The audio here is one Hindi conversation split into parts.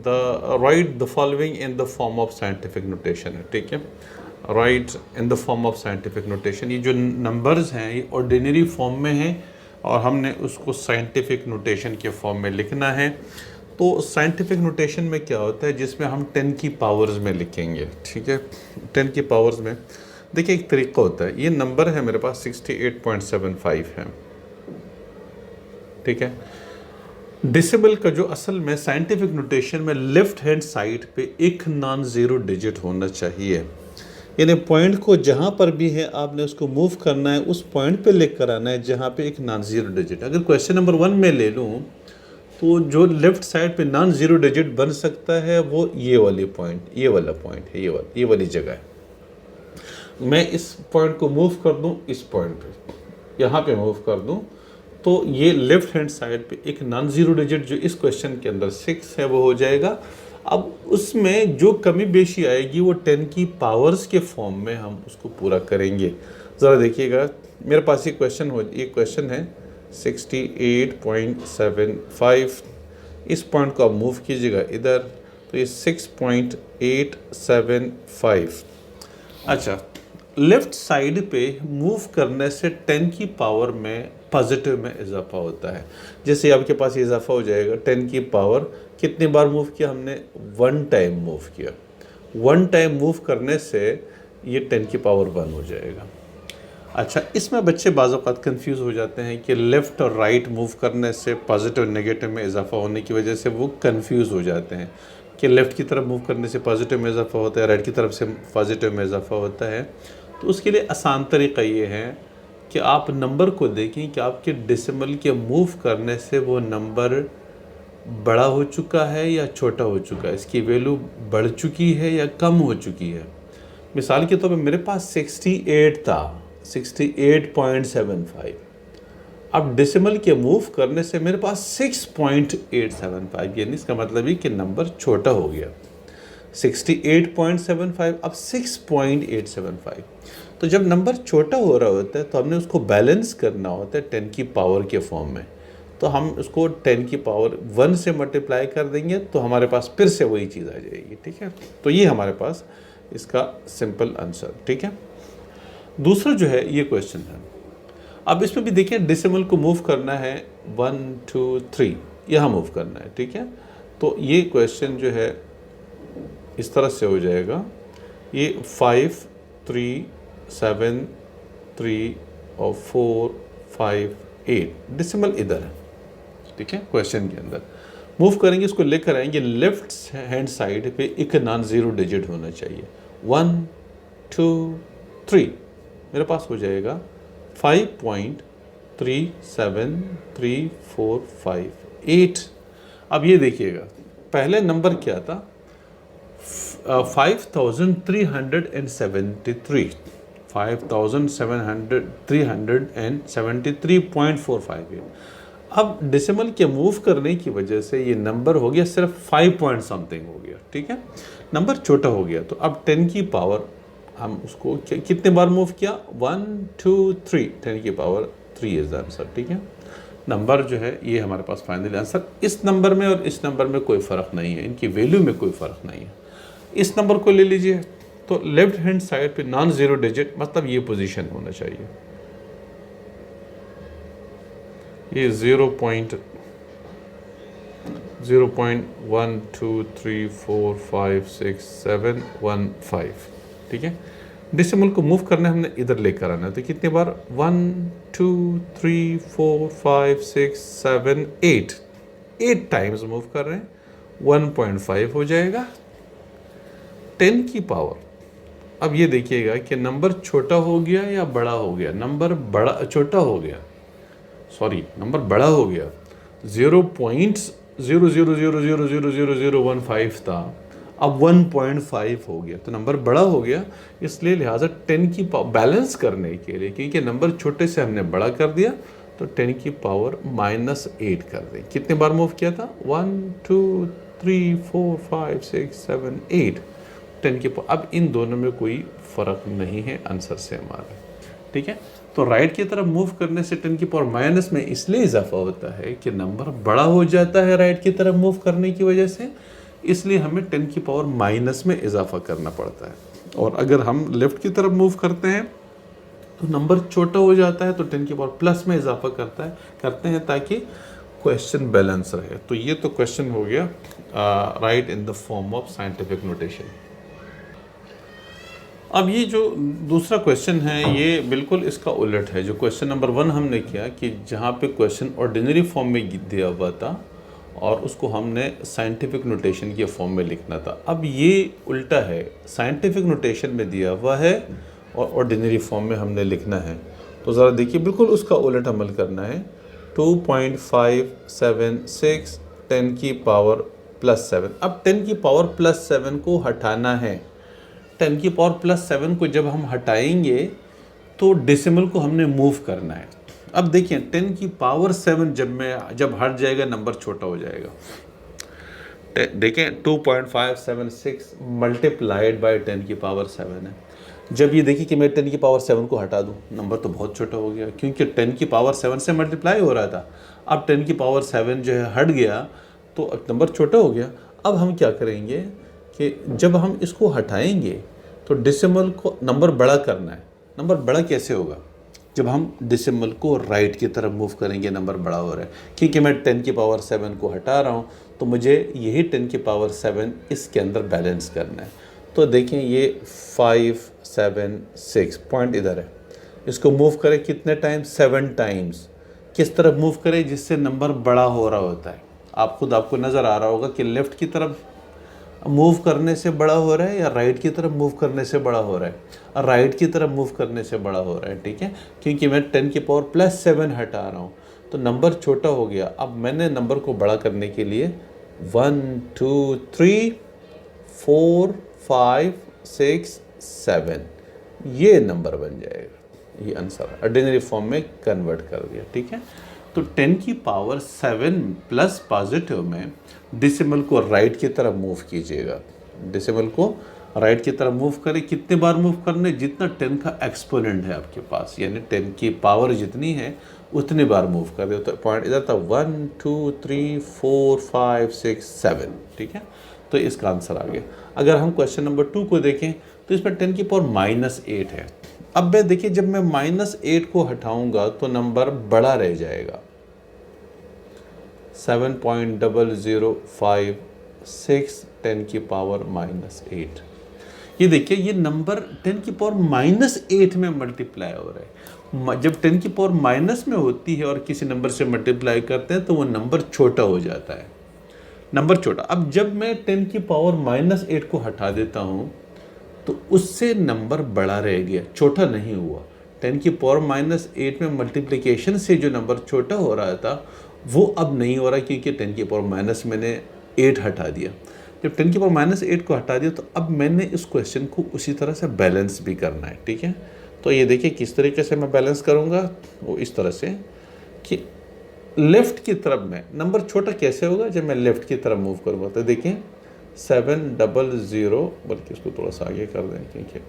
Right the following in the form of scientific notation है, ठीक है। Right in the form of scientific notation, ये जो नंबर्स हैं ये ऑर्डिनरी फॉर्म में हैं और हमने उसको साइंटिफिक नोटेशन के फॉर्म में लिखना है। तो साइंटिफिक नोटेशन में क्या होता है, जिसमें हम 10 की पावर्स में लिखेंगे, ठीक है। 10 की पावर्स में देखिए एक तरीका होता है, ये नंबर है मेरे पास 68.75 है, ठीक है। डेसिमल का जो असल में साइंटिफिक नोटेशन में लेफ्ट हैंड साइड पे एक नॉन ज़ीरो डिजिट होना चाहिए, यानी पॉइंट को जहाँ पर भी है आपने उसको मूव करना है, उस पॉइंट पे लेकर आना है जहाँ पे एक नॉन ज़ीरो डिजिट। अगर क्वेश्चन नंबर 1 में ले लूँ तो जो लेफ्ट साइड पे नॉन ज़ीरो डिजिट बन सकता है वो ये वाली पॉइंट, ये वाला पॉइंट है, ये वाली जगह है। मैं इस पॉइंट को मूव कर दूं, इस पॉइंट पे यहाँ पे मूव कर दूं, तो ये लेफ्ट हैंड साइड पे एक नॉन ज़ीरो डिजिट जो इस क्वेश्चन के अंदर 6 है वो हो जाएगा। अब उसमें जो कमी बेशी आएगी वो 10 की पावर्स के फॉर्म में हम उसको पूरा करेंगे। ज़रा देखिएगा, मेरे पास ये क्वेश्चन है 68.75, इस पॉइंट को आप मूव कीजिएगा इधर, तो ये 6.875। अच्छा, लेफ़्ट साइड पे मूव करने से 10 की पावर में पॉजिटिव में इजाफा होता है। जैसे आपके पास इजाफा हो जाएगा, 10 की पावर कितनी बार मूव किया हमने, 1 टाइम मूव किया। 1 टाइम मूव करने से ये 10 की पावर 1 हो जाएगा। अच्छा, इसमें बच्चे बाज़ औक़ात कंफ्यूज हो जाते हैं कि लेफ़्ट और राइट मूव करने से पॉजिटिव नेगेटिव में इजाफा होने की वजह से वो कंफ्यूज हो जाते हैं कि लेफ़्ट की तरफ मूव करने से पॉजिटिव में इजाफा होता है, राइट की तरफ से पॉजिटिव में इजाफा होता है। तो उसके लिए आसान तरीक़ा ये है कि आप नंबर को देखें कि आपके डेसिमल के मूव करने से वो नंबर बड़ा हो चुका है या छोटा हो चुका है, इसकी वैल्यू बढ़ चुकी है या कम हो चुकी है। मिसाल के तौर पे मेरे पास 68 था, 68.75, अब डेसिमल के मूव करने से मेरे पास 6.875, यानी इसका मतलब है कि नंबर छोटा हो गया। 68.75 अब 6.875। तो जब नंबर छोटा हो रहा होता है तो हमने उसको बैलेंस करना होता है 10 की पावर के फॉर्म में। तो हम उसको 10 की पावर 1 से मल्टीप्लाई कर देंगे तो हमारे पास फिर से वही चीज़ आ जाएगी, ठीक है। तो ये हमारे पास इसका सिंपल आंसर, ठीक है। दूसरा जो है ये क्वेश्चन है, अब इसमें भी देखिए डेसिमल को मूव करना है 1 2 3, यहाँ मूव करना है, ठीक है। तो ये क्वेश्चन जो है इस तरह से हो जाएगा, ये 5 3 7 3 और 4 5 8 डेसिमल इधर है, ठीक है। क्वेश्चन के अंदर मूव करेंगे, इसको लेकर आएंगे लेफ्ट हैंड साइड पे एक नॉन ज़ीरो डिजिट होना चाहिए। 1 2 3 मेरे पास हो जाएगा 5.37345 अब ये देखिएगा पहले नंबर क्या था, 537378। अब डेसिमल के मूव करने की वजह से ये नंबर हो गया सिर्फ 5 पॉइंट समथिंग हो गया, ठीक है। नंबर छोटा हो गया, तो अब 10 की पावर हम उसको कितने बार मूव किया, 1 2 3, 10 की पावर 3 इज द आंसर, ठीक है। नंबर जो है ये हमारे पास फाइनल आंसर। इस नंबर में और इस नंबर में कोई फ़र्क नहीं है, इनकी वैल्यू में कोई फ़र्क नहीं है। इस नंबर को ले लीजिए, तो लेफ्ट हैंड साइड पे नॉन ज़ीरो डिजिट मतलब ये पोजीशन होना चाहिए, ये 0.123456715, ठीक है। डेसिमल को मूव करना है हमने इधर लेकर आना है, तो कितने बार 1 2 3 4 5 6 7 8 टाइम्स मूव कर रहे हैं, 1.5 हो जाएगा 10 की पावर। अब ये देखिएगा कि नंबर छोटा हो गया या बड़ा हो गया, नंबर बड़ा हो गया 0.00000015 था, अब 1.5 हो गया, तो नंबर बड़ा हो गया। इसलिए लिहाजा 10 की पावर बैलेंस करने के लिए, क्योंकि नंबर छोटे से हमने बड़ा कर दिया, तो 10 की पावर -8 कर दें। कितने बार मूव किया था, 1 2 3 4 5 6 7 8, 10 की पावर। अब इन दोनों में कोई फ़र्क नहीं है आंसर से हमारा, ठीक है। तो राइट की तरफ मूव करने से 10 की पावर माइनस में इसलिए इजाफा होता है कि नंबर बड़ा हो जाता है राइट की तरफ मूव करने की वजह से, इसलिए हमें 10 की पावर माइनस में इजाफा करना पड़ता है। और अगर हम लेफ्ट की तरफ मूव करते हैं तो नंबर छोटा हो जाता है, तो 10 की पावर प्लस में इजाफा करते हैं ताकि क्वेश्चन बैलेंस रहे। तो ये तो क्वेश्चन हो गया right in the form of scientific notation. अब ये जो दूसरा क्वेश्चन है ये बिल्कुल इसका उलट है। जो क्वेश्चन नंबर 1 हमने किया कि जहाँ पे क्वेश्चन ऑर्डिनरी फॉर्म में दिया हुआ था और उसको हमने साइंटिफिक नोटेशन के फॉर्म में लिखना था। अब ये उल्टा है, साइंटिफिक नोटेशन में दिया हुआ है और ऑर्डिनरी फॉर्म में हमने लिखना है। तो ज़रा देखिए, बिल्कुल उसका उलट अमल करना है। 2.576 10 की पावर प्लस 7। अब 10 की पावर प्लस 7 को हटाना है। 10 की पावर प्लस 7 को जब हम हटाएंगे तो डेसिमल को हमने मूव करना है। अब देखिए 10 की पावर 7 जब हट जाएगा नंबर छोटा हो जाएगा। देखें 2.576 मल्टीप्लाइड बाय 10 की पावर 7 है। जब ये देखिए कि मैं 10 की पावर 7 को हटा दूं, नंबर तो बहुत छोटा हो गया क्योंकि 10 की पावर 7 से मल्टीप्लाई हो रहा था। अब 10 की पावर 7 जो है हट गया तो अब नंबर छोटा हो गया। अब हम क्या करेंगे कि जब हम इसको हटाएंगे तो डेसिमल को नंबर बड़ा करना है। नंबर बड़ा कैसे होगा? जब हम डेसिमल को राइट की तरफ मूव करेंगे नंबर बड़ा हो रहा है, क्योंकि मैं 10 की पावर 7 को हटा रहा हूँ तो मुझे यही 10 की पावर 7 इसके अंदर बैलेंस करना है। तो देखें ये 5 7 6 पॉइंट इधर है, इसको मूव करें कितने टाइम्स? 7 टाइम्स। किस तरफ मूव करें जिससे नंबर बड़ा हो रहा होता है? आपको नज़र आ रहा होगा कि लेफ़्ट की तरफ मूव करने से बड़ा हो रहा है या राइट की तरफ मूव करने से बड़ा हो रहा है? राइट की तरफ मूव करने से बड़ा हो रहा है, ठीक है, क्योंकि मैं 10 की पावर प्लस 7 हटा रहा हूँ तो नंबर छोटा हो गया। अब मैंने नंबर को बड़ा करने के लिए 1 2 3 4 5 6 7 ये नंबर बन जाएगा। ये आंसर ऑर्डिनरी फॉर्म में कन्वर्ट कर दिया, ठीक है। तो 10 की पावर 7 प्लस पॉजिटिव में डेसिमल को राइट की तरफ मूव कीजिएगा। डेसिमल को राइट की तरफ मूव करें। कितने बार मूव करने? जितना 10 का एक्सपोनेंट है आपके पास, यानी 10 की पावर जितनी है उतनी बार मूव कर दे। तो पॉइंट इधर था 1 2 3 4 5 6 7, ठीक है। तो इसका आंसर आ गया। अगर हम क्वेश्चन नंबर 2 को देखें तो इसमें 10 की पावर -8 है। अब मैं देखिए जब मैं -8 को हटाऊंगा तो नंबर बड़ा रह जाएगा। 7.0056 10 की पावर -8। ये देखिए ये नंबर 10 की पावर -8 में मल्टीप्लाई हो रहा है। जब 10 की पावर माइनस में होती है और किसी नंबर से मल्टीप्लाई करते हैं तो वो नंबर छोटा हो जाता है, नंबर छोटा। अब जब मैं 10 की पावर -8 को हटा देता हूँ तो उससे नंबर बड़ा रह गया, छोटा नहीं हुआ। 10 की पावर -8 में मल्टीप्लिकेशन से जो नंबर छोटा हो रहा था वो अब नहीं हो रहा क्योंकि 10 की पावर माइनस मैंने 8 हटा दिया। जब 10 की पावर -8 को हटा दिया तो अब मैंने इस क्वेश्चन को उसी तरह से बैलेंस भी करना है, ठीक है। तो ये देखिए किस तरीके से मैं बैलेंस करूँगा, वो इस तरह से कि लेफ़्ट की तरफ में नंबर छोटा कैसे होगा? जब मैं लेफ़्ट की तरफ मूव करूँगा तो देखिए 700, बल्कि उसको थोड़ा सा आगे कर दें क्योंकि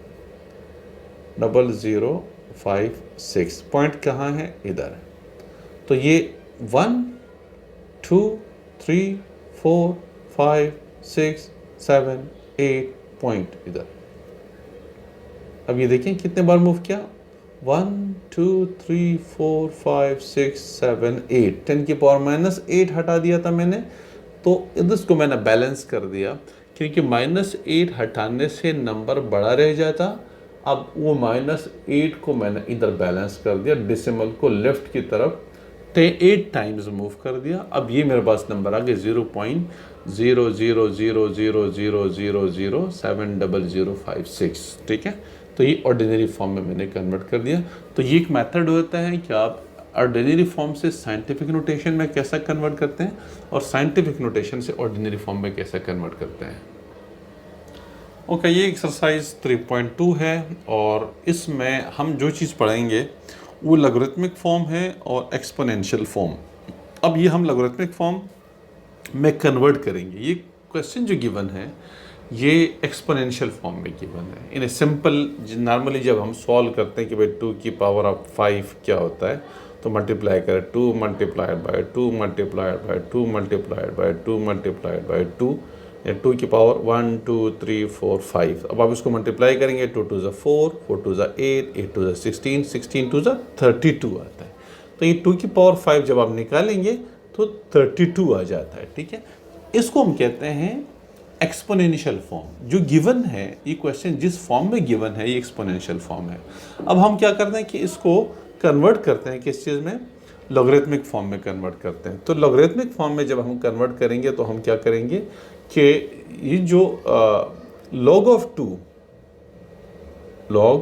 0056 पॉइंट कहाँ है? इधर है। तो ये 1 2 3 4 5 6 7 8 पॉइंट इधर। अब ये देखें कितने बार मूव किया? 1 2 3 4 5 6 7 8। 10 की पावर -8 हटा दिया था मैंने, तो इसको मैंने बैलेंस कर दिया क्योंकि -8 हटाने से नंबर बड़ा रह जाता। अब वो -8 को मैंने इधर बैलेंस कर दिया, डेसिमल को लेफ़्ट की तरफ 8 टाइम्स मूव कर दिया। अब ये मेरे पास नंबर आ गया 0.0000007056, ठीक है। तो ये ऑर्डिनरी फॉर्म में मैंने कन्वर्ट कर दिया। तो ये एक मेथड होता है कि आप ऑर्डिनरी फॉर्म से साइंटिफिक नोटेशन में कैसा कन्वर्ट करते हैं और साइंटिफिक नोटेशन से ऑर्डिनरी फॉर्म में कैसा कन्वर्ट करते हैं। ओके, ये एक्सरसाइज 3.2 है और इसमें हम जो चीज़ पढ़ेंगे वो लॉगरिथमिक फॉर्म है और एक्सपोनेंशियल फॉर्म। अब ये हम लॉगरिथमिक फॉर्म में कन्वर्ट करेंगे। ये क्वेश्चन जो गिवन है ये एक्सपोनेंशियल फॉर्म में गिवन है। इन ए सिंपल, नॉर्मली जब हम सॉल्व करते हैं कि भाई 2 की पावर ऑफ 5 क्या होता है तो मल्टीप्लाई करें 2 multiplied by 2 multiplied by 2 multiplied by 2 multiplied by 2 two की पावर 1 2 3 4 5। अब आप इसको मल्टीप्लाई करेंगे, 2 2 4, 4 2 8, 8 2 16, 16 2 32 आता है। तो ये 2 की पावर 5 जब आप निकालेंगे तो 32 आ जाता है, ठीक है। इसको हम कहते हैं एक्सपोनेंशियल फॉर्म। जो गिवन है, ये क्वेश्चन जिस फॉर्म में गिवन है, ये एक्सपोनेंशियल फॉर्म है। अब हम क्या करते हैं कि इसको कन्वर्ट करते हैं किस चीज़ में, लॉगरिथमिक फॉर्म में कन्वर्ट करते हैं। तो लॉगरिथमिक फॉर्म में जब हम कन्वर्ट करेंगे तो हम क्या करेंगे कि ये जो log ऑफ 2, log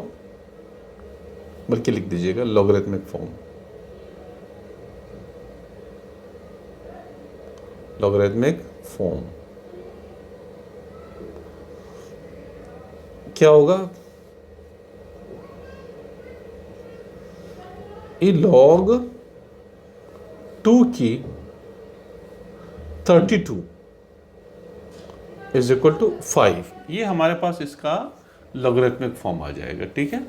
बल्कि लिख दीजिएगा लॉगरिथमिक फॉर्म, लॉगरिथमिक फॉर्म क्या होगा, ये log 2 की 32 इज इक्वल टू 5। ये हमारे पास इसका लॉगरिथमिक फॉर्म आ जाएगा, ठीक है।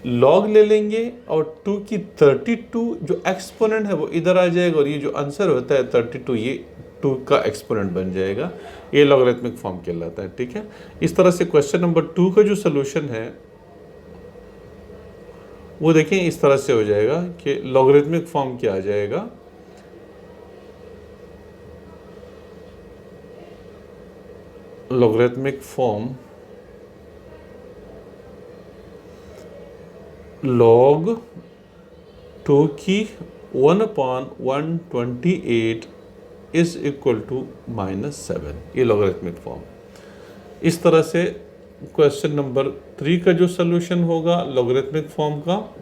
लॉग ले लेंगे और 2 की 32 जो एक्सपोनेंट है वो इधर आ जाएगा, और ये जो आंसर होता है 32, ये 2 का एक्सपोनेंट बन जाएगा। ये लॉगरिथमिक फॉर्म कहलाता है, ठीक है। इस तरह से क्वेश्चन नंबर 2 का जो सोल्यूशन है वो देखें इस तरह से हो जाएगा कि लॉगरिथमिक फॉर्म क्या आ जाएगा, लॉगरिथमिक फॉर्म log 2 की 1/128 इज इक्वल टू -7, ये लॉगरिथमिक फॉर्म। इस तरह से क्वेश्चन नंबर 3 का जो सोल्यूशन होगा लॉगरिथमिक फॉर्म का,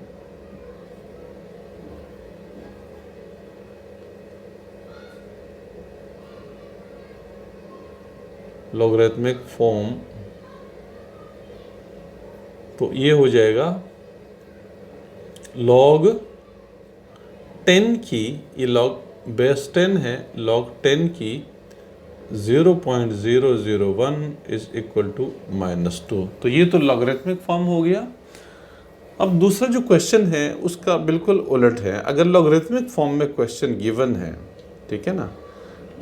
लॉगरिथमिक फॉर्म, तो ये हो जाएगा log 10 की, ये log बेस 10 है, log 10 की 0.001 इज इक्वल टू -2। तो ये तो लॉगरिथमिक फॉर्म हो गया। अब दूसरा जो क्वेश्चन है उसका बिल्कुल उलट है। अगर लॉगरिथमिक फॉर्म में क्वेश्चन गिवन है, ठीक है ना,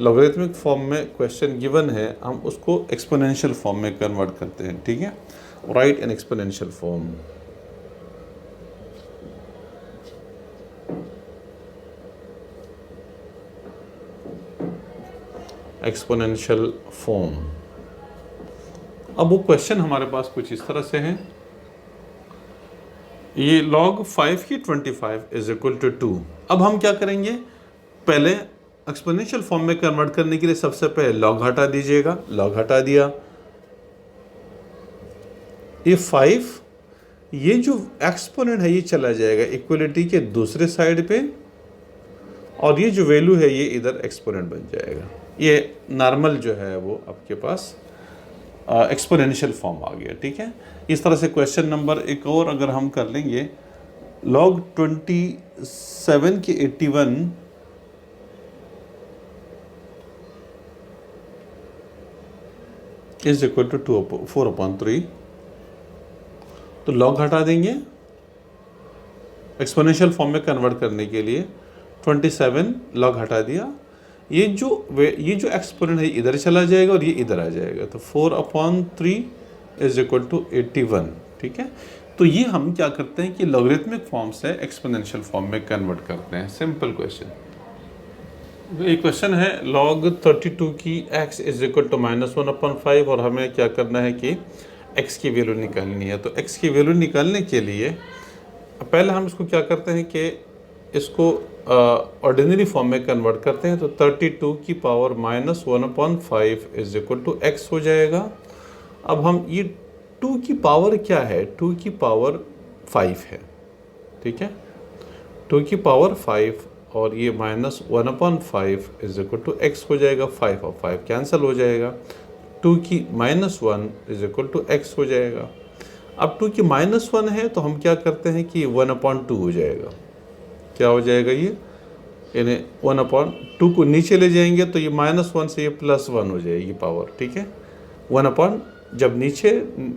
लॉगरिथमिक फॉर्म में क्वेश्चन गिवन है, हम उसको एक्सपोनेंशियल फॉर्म में कन्वर्ट करते हैं, ठीक है। Right in exponential form, exponential form. अब वो क्वेश्चन हमारे पास कुछ इस तरह से है, ये log 5 की 25 इज इक्वल टू 2। अब हम क्या करेंगे, पहले एक्सपोनेंशियल फॉर्म में कन्वर्ट करने के लिए सबसे पहले log हटा दीजिएगा, log हटा दिया, ये 5, ये जो एक्सपोनेंट है ये चला जाएगा इक्वलिटी के दूसरे साइड पे, और ये जो वैल्यू है ये इधर एक्सपोनेंट बन जाएगा। ये नॉर्मल जो है वो आपके पास एक्सपोनेंशियल फॉर्म आ गया, ठीक है। इस तरह से क्वेश्चन नंबर एक और अगर हम कर लेंगे, log 27 की 81 इज इक्वल टू 4/3, तो log हटा देंगे एक्सपोनेंशियल फॉर्म में कन्वर्ट करने के लिए, 27 log हटा दिया, ये जो एक्सपोनेंट है इधर चला जाएगा और ये इधर आ जाएगा, तो 4/3 इज इक्वल टू 81, ठीक है। तो ये हम क्या करते हैं कि लॉगरिथमिक फॉर्म से एक्सपोनेंशियल फॉर्म में कन्वर्ट करते हैं। सिंपल क्वेश्चन, ये क्वेश्चन है log 32 की x इज इक्वल टू -1/5, और हमें क्या करना है कि x की वैल्यू निकालनी है। तो x की वैल्यू निकालने के लिए पहले हम इसको क्या करते हैं कि इसको ऑर्डिनरी फॉर्म में कन्वर्ट करते हैं। तो 32 की power -1/5 is equal to x हो जाएगा। अब हम ये 2 की पावर क्या है, 2 की पावर 5 है, ठीक है, 2 की पावर 5, और ये -1/5 इज इक्वल टू x हो जाएगा। 5 और 5 कैंसिल हो जाएगा, 2 की -1 इज इक्वल टू x हो जाएगा। अब 2 की -1 है तो हम क्या करते हैं कि 1/2 हो जाएगा। क्या हो जाएगा ये, यानी 1/2 को नीचे ले जाएंगे तो ये -1 से ये +1 हो जाएगी पावर, ठीक है। 1 जब नीचे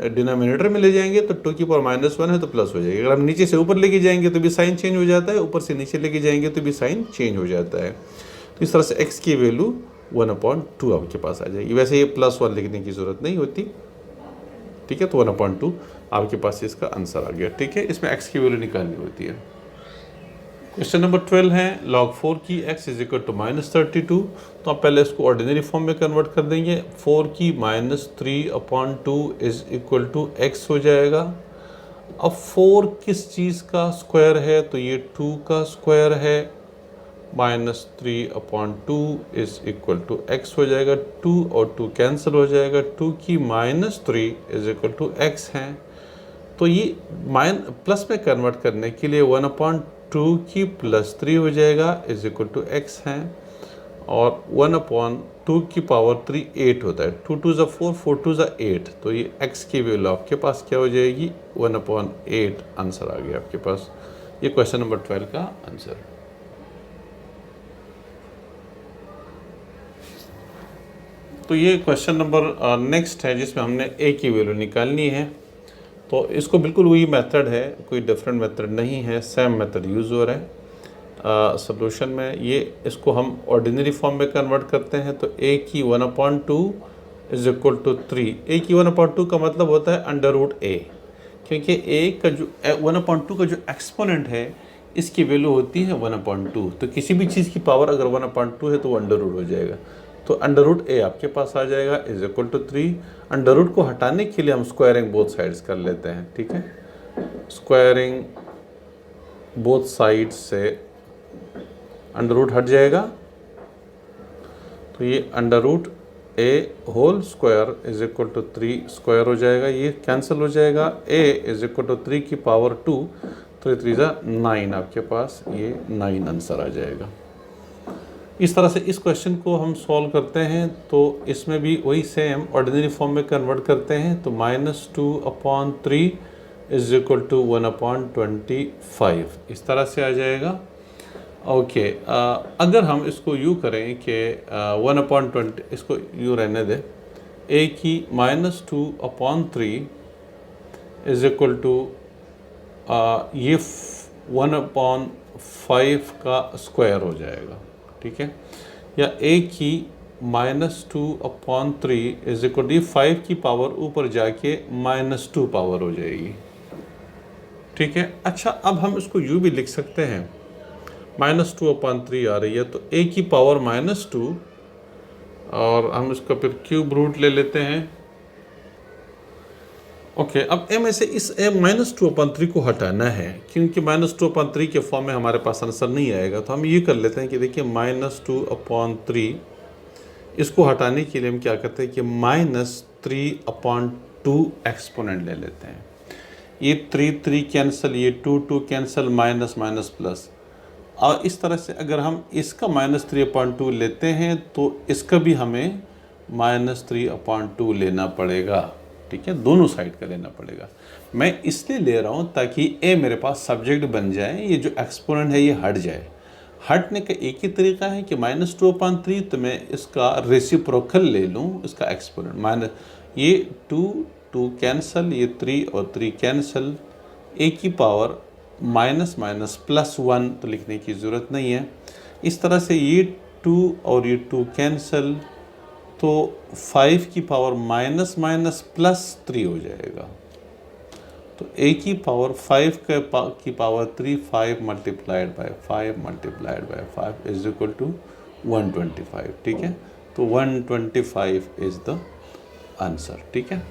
डिनोमिनेटर में ले जाएंगे तो 2 की पावर -1 है तो प्लस हो जाएगी। अगर हम नीचे से ऊपर लेके जाएंगे तो भी साइन चेंज हो जाता है, ऊपर से नीचे लेके जाएंगे तो भी साइन चेंज हो जाता है। तो इस तरह से x की वैल्यू 1/2 आपके पास आ जाएगी। वैसे ये +1 लिखने की ज़रूरत नहीं होती, ठीक है। तो 1/2 आपके पास इसका आंसर आ गया, ठीक है। इसमें x की वैल्यू निकालनी होती है। क्वेश्चन नंबर 12 है log 4 की x इज इक्वल टू -32। तो आप पहले इसको ऑर्डिनरी फॉर्म में कन्वर्ट कर देंगे। 4 की -3/2 इज इक्वल टू x हो जाएगा। अब 4 किस चीज़ का स्क्वायर है, तो ये 2 का स्क्वायर है। -3/2 इज इक्वल टू x हो जाएगा। 2 और 2 कैंसिल हो जाएगा। 2 की -3 इज इक्वल टू x है। तो ये प्लस में कन्वर्ट करने के लिए 1/2 की +3 हो जाएगा इज इक्वल टू x है। और 1/2 की पावर 3 8 होता है। 2 2 4, 4 2 8। तो ये x की वैल्यू आपके पास क्या हो जाएगी, 1/8 आंसर आ गया आपके पास। ये क्वेश्चन नंबर 12 का आंसर। तो ये क्वेश्चन नंबर नेक्स्ट है जिसमें हमने a की वैल्यू निकालनी है। तो इसको बिल्कुल वही मेथड है, कोई डिफरेंट मेथड नहीं है, सेम मेथड यूज़ हो रहा है सॉल्यूशन में। ये इसको हम ऑर्डिनरी फॉर्म में कन्वर्ट करते हैं। तो a की 1/2 इज इक्वल टू 3। a की 1/2 का मतलब होता है √a, क्योंकि a का जो 1/2 का जो एक्सपोनेंट है इसकी वैल्यू होती है 1/2। तो किसी भी चीज़ की पावर अगर 1/2 है तो वो √ हो जाएगा। तो √a आपके पास आ जाएगा इज इक्वल टू 3। √ को हटाने के लिए हम स्क्वायरिंग बोथ साइड्स कर लेते हैं, ठीक है। स्क्वायरिंग बोथ साइड्स से √ हट जाएगा। तो ये √a whole square is equal to 3 square हो जाएगा। ये कैंसिल हो जाएगा। a इज इक्वल टू 3 की पावर 2, तो 3 9 आपके पास, ये 9 आंसर आ जाएगा। इस तरह से इस क्वेश्चन को हम सॉल्व करते हैं। तो इसमें भी वही सेम ऑर्डिनरी फॉर्म में कन्वर्ट करते हैं। तो -2/3 इज इक्वल टू 1/25 इस तरह से आ जाएगा। ओके, अगर हम इसको यूँ करें कि 1/20, इसको यूँ रहने दें, a की -2/3 इज इक्वल टू ये 1/5 का स्क्वायर हो जाएगा, ठीक है। या a की -2/3 इज इक्वल टू 5 की पावर ऊपर जाके -2 पावर हो जाएगी, ठीक है। अच्छा, अब हम इसको यूँ भी लिख सकते हैं, -2/3 आ रही है तो a की पावर -2, और हम इसका फिर क्यूब रूट ले लेते हैं। ओके, अब m में से इस -2/3 को हटाना है, क्योंकि -2/3 के फॉर्म में हमारे पास आंसर नहीं आएगा। तो हम ये कर लेते हैं कि देखिए -2/3, इसको हटाने के लिए हम क्या करते हैं कि -3/2 एक्सपोनेंट ले लेते हैं। ये 3 कैंसिल, ये 2 कैंसिल, माइनस माइनस प्लस। और इस तरह से अगर हम इसका -3/2 लेते हैं तो इसका भी हमें -3/2 लेना पड़ेगा, ठीक है। दोनों साइड का लेना पड़ेगा। मैं इसलिए ले रहा हूँ ताकि a मेरे पास सब्जेक्ट बन जाए, ये जो एक्सपोनेंट है ये हट जाए। हटने का एक ही तरीका है कि -2/3, तो मैं इसका रेसिप्रोकल ले लूँ, इसका एक्सपोनेंट ये 2 कैंसल, ये 3 और 3 कैंसल, a की पावर माइनस माइनस +1 तो लिखने की ज़रूरत नहीं है। इस तरह से ये 2 और ये 2 कैंसल, तो 5 की पावर माइनस माइनस +3 हो जाएगा। तो a की पावर 5 की power 3, 5 multiplied by 5 is equal to 125, ठीक है। तो 125 इज़ द आंसर, ठीक है।